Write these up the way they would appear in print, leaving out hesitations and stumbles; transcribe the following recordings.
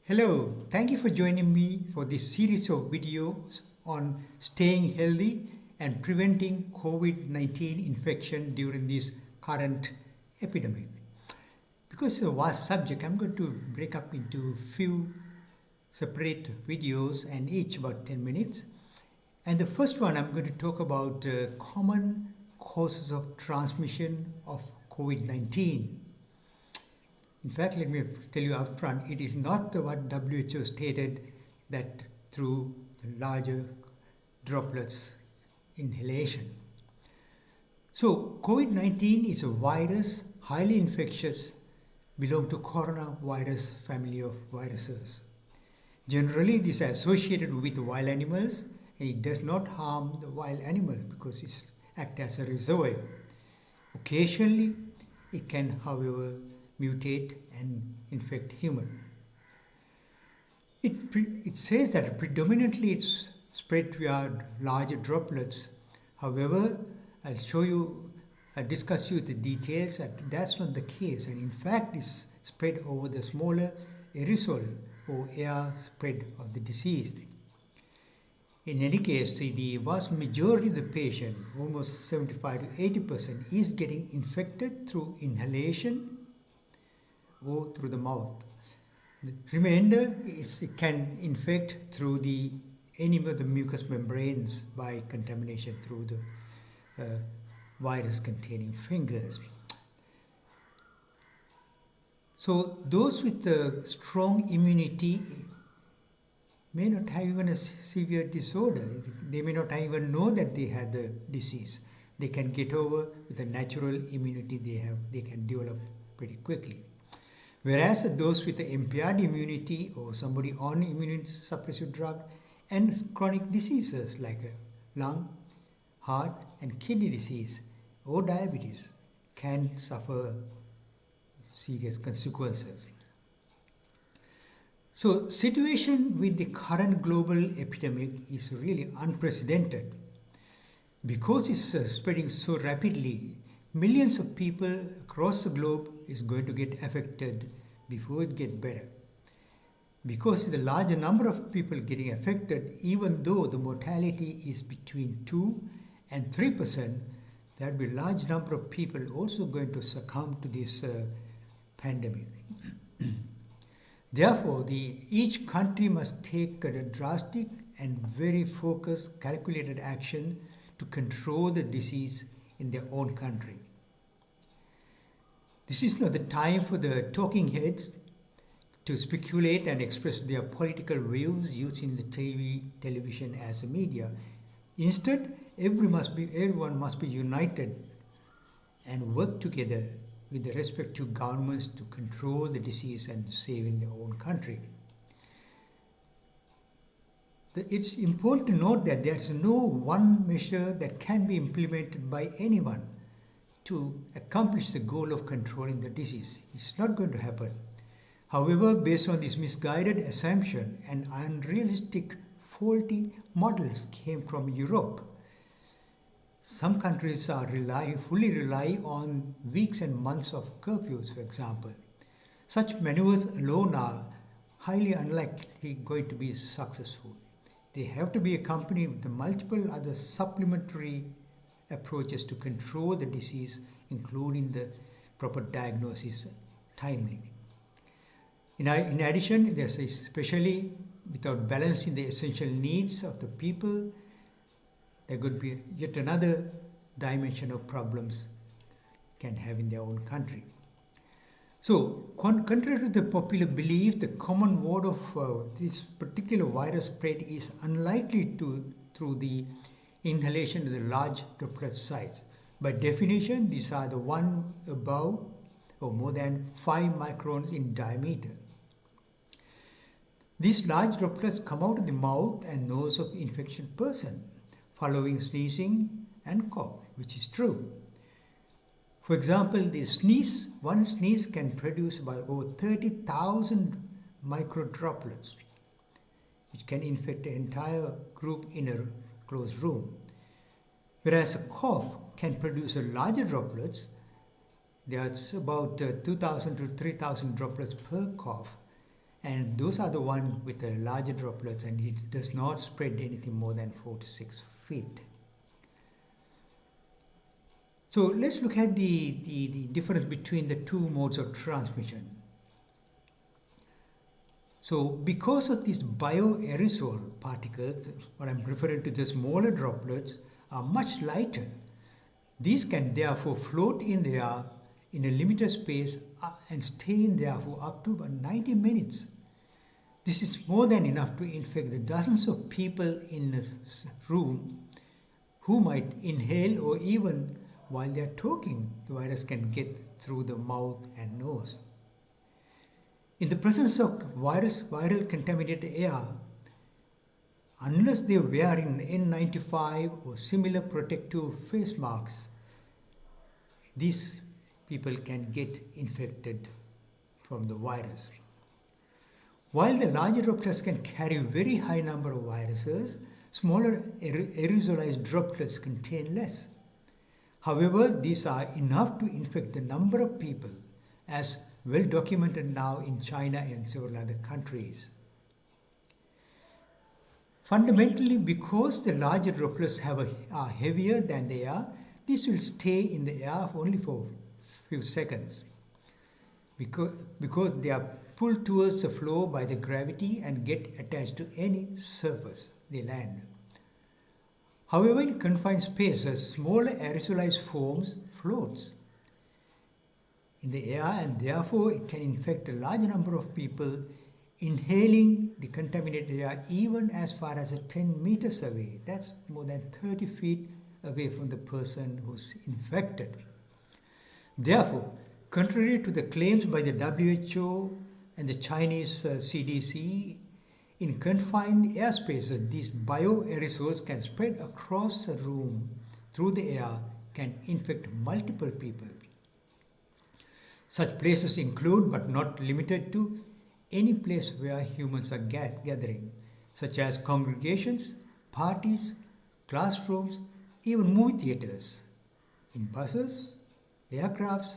Hello, thank you for joining me for this series of videos on staying healthy and preventing COVID-19 infection during this current epidemic. Because it's a vast subject, I'm going to break up into few separate videos and each about 10 minutes. And the first one, I'm going to talk about common causes of transmission of COVID-19. In fact, let me tell you up front, it is not what WHO stated that through the larger droplets inhalation. So, COVID-19 is a virus, highly infectious, belong to coronavirus family of viruses. Generally, these are associated with wild animals and it does not harm the wild animals because it acts as a reservoir. Occasionally, it can, however, mutate and infect human. It says that predominantly it's spread via larger droplets. However, I'll discuss you the details that that's not the case, and in fact it's spread over the smaller aerosol or air spread of the disease. In any case, the vast majority of the patient, almost 75 to 80%, is getting infected through inhalation or through the mouth. The remainder it can infect through any of the mucous membranes by contamination through the virus containing fingers. So those with a strong immunity may not have even a severe disorder. They may not even know that they had the disease. They can get over with the natural immunity they can develop pretty quickly. Whereas those with the impaired immunity or somebody on immunosuppressive drug and chronic diseases like lung, heart and kidney disease or diabetes can suffer serious consequences. So situation with the current global epidemic is really unprecedented. Because it's spreading so rapidly, millions of people across the globe is going to get affected before it gets better. Because the larger number of people getting affected, even though the mortality is between 2 and 3%, there will be a large number of people also going to succumb to this pandemic. Therefore, each country must take a drastic and very focused, calculated action to control the disease in their own country. This is not the time for the talking heads to speculate and express their political views using the television as a media. Instead, everyone must be united and work together with the respective governments to control the disease and save in their own country. It's important to note that there's no one measure that can be implemented by anyone to accomplish the goal of controlling the disease. It's not going to happen. However, based on this misguided assumption and unrealistic faulty models came from Europe, some countries fully rely on weeks and months of curfews, for example. Such maneuvers alone are highly unlikely going to be successful. They have to be accompanied with the multiple other supplementary approaches to control the disease, including the proper diagnosis timely. In addition, there's especially without balancing the essential needs of the people, there could be yet another dimension of problems can have in their own country. So, contrary to the popular belief, the common mode of this particular virus spread is unlikely through the inhalation of the large droplet size. By definition, these are the one above or more than 5 microns in diameter. These large droplets come out of the mouth and nose of the infected person following sneezing and cough, which is true. For example, one sneeze can produce about over 30,000 microdroplets, which can infect the entire group in a closed room. Whereas a cough can produce a larger droplets, there's about 2,000 to 3,000 droplets per cough, and those are the one with the larger droplets, and it does not spread anything more than 4 to 6 feet. So let's look at the difference between the two modes of transmission. So because of these bioaerosol particles, what I'm referring to, the smaller droplets are much lighter. These can therefore float in the air in a limited space and stay in there for up to about 90 minutes. This is more than enough to infect the dozens of people in a room who might inhale, or even while they are talking, the virus can get through the mouth and nose. In the presence of viral contaminated air, unless they are wearing N95 or similar protective face masks, these people can get infected from the virus. While the larger droplets can carry a very high number of viruses, smaller aerosolized droplets contain less. However, these are enough to infect the number of people, as well documented now in China and several other countries. Fundamentally, because the larger droplets are heavier than the air, this will stay in the air only for a few seconds, because they are pulled towards the floor by the gravity and get attached to any surface they land. However, in confined spaces, smaller aerosolized foams floats in the air, and therefore it can infect a large number of people inhaling the contaminated air even as far as 10 meters away. That's more than 30 feet away from the person who's infected. Therefore, contrary to the claims by the WHO and the Chinese CDC, in confined airspaces, these bioaerosols can spread across the room through the air, can infect multiple people. Such places include, but not limited to, any place where humans are gathering, such as congregations, parties, classrooms, even movie theaters, in buses, aircrafts,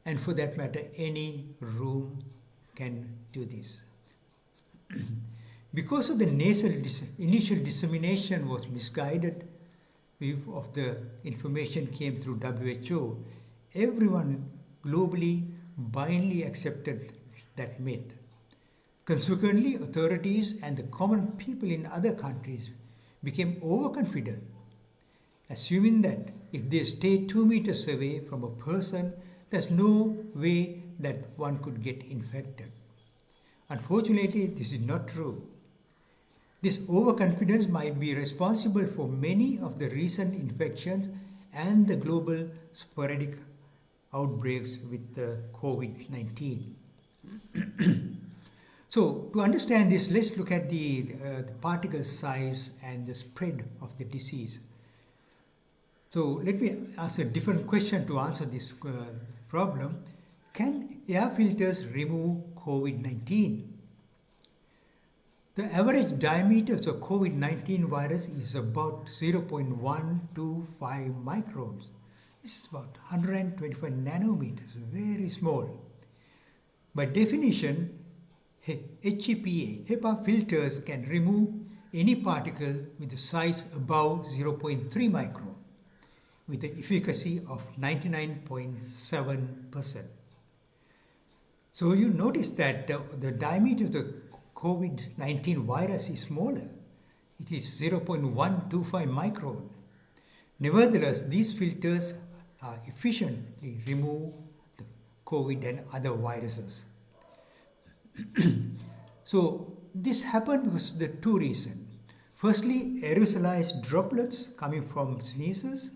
and for that matter, any room can do this. Because of the initial dissemination was misguided, of the information came through WHO, everyone globally blindly accepted that myth. Consequently, authorities and the common people in other countries became overconfident, assuming that if they stay 2 meters away from a person, there's no way that one could get infected. Unfortunately, this is not true. This overconfidence might be responsible for many of the recent infections and the global sporadic outbreaks with COVID-19. So, to understand this, let's look at the particle size and the spread of the disease. So, let me ask a different question to answer this problem. Can air filters remove COVID-19? The average diameter of COVID-19 virus is about 0.125 microns. This is about 125 nanometers, very small. By definition, HEPA filters can remove any particle with a size above 0.3 micron with an efficacy of 99.7%. So you notice that the diameter of the COVID-19 virus is smaller. It is 0.125 micron. Nevertheless, these filters efficiently remove the COVID and other viruses. So this happened because of the two reasons. Firstly, aerosolized droplets coming from sneezes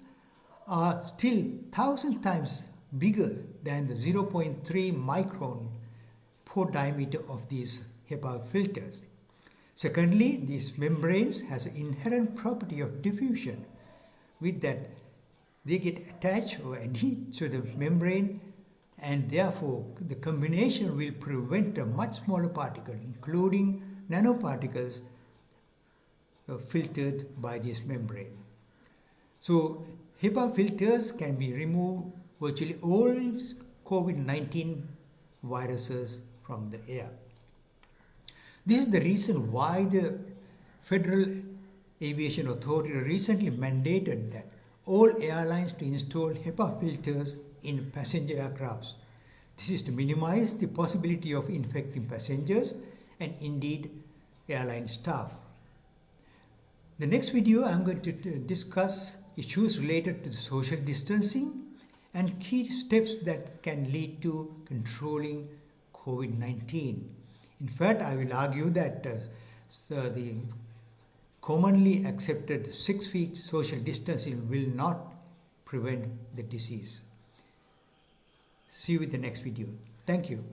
are still 1,000 times bigger than the 0.3 micron pore diameter of these HEPA filters. Secondly, these membranes has an inherent property of diffusion, with that they get attached or adhered to the membrane, and therefore the combination will prevent a much smaller particle, including nanoparticles, filtered by this membrane. So HEPA filters can be removed virtually all COVID-19 viruses from the air. This is the reason why the Federal Aviation Authority recently mandated that all airlines to install HEPA filters in passenger aircrafts. This is to minimize the possibility of infecting passengers and indeed airline staff. The next video I'm going to discuss issues related to the social distancing and key steps that can lead to controlling COVID-19. In fact, I will argue that the commonly accepted 6 feet social distancing will not prevent the disease. See you in the next video. Thank you.